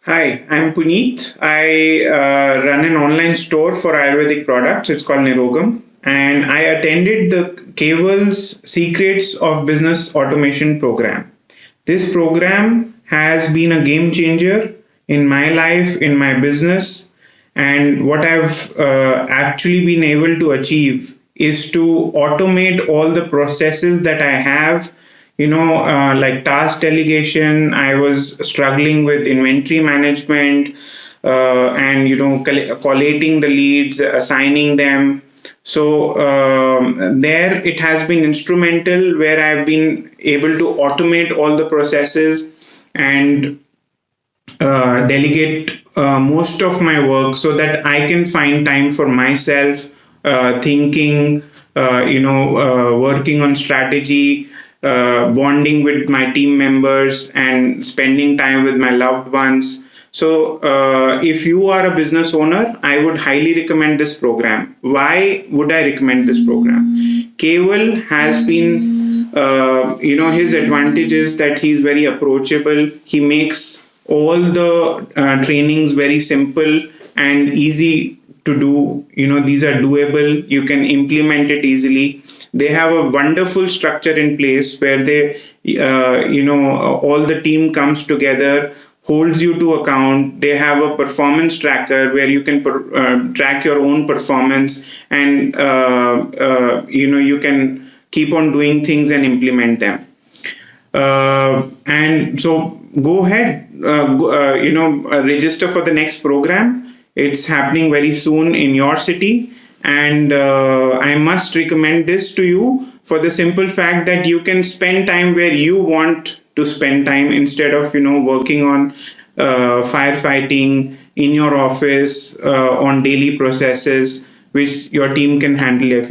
Hi, I'm Puneet. I run an online store for Ayurvedic products. It's called Nirogam. And I attended the Keval's Secrets of Business Automation program. This program has been a game changer in my life, in my business. And what I've actually been able to achieve is to automate all the processes that I have, like task delegation. I was struggling with inventory management, and collating the leads, assigning them. So there it has been instrumental, where I've been able to automate all the processes and delegate most of my work, so that I can find time for myself, thinking, working on strategy, bonding with my team members, and spending time with my loved ones. So, if you are a business owner, I would highly recommend this program. Why would I recommend this program? Keval has been, his advantage is that he's very approachable. He makes all the trainings very simple and easy to do. These are doable. You can implement it easily. They have a wonderful structure in place, where they, all the team comes together, holds you to account. They have a performance tracker where you can track your own performance, and you can keep on doing things and implement them. And so go ahead, register for the next program. It's happening very soon in your city, and I must recommend this to you for the simple fact that you can spend time where you want to spend time, instead of working on firefighting in your office, on daily processes which your team can handle efficiently.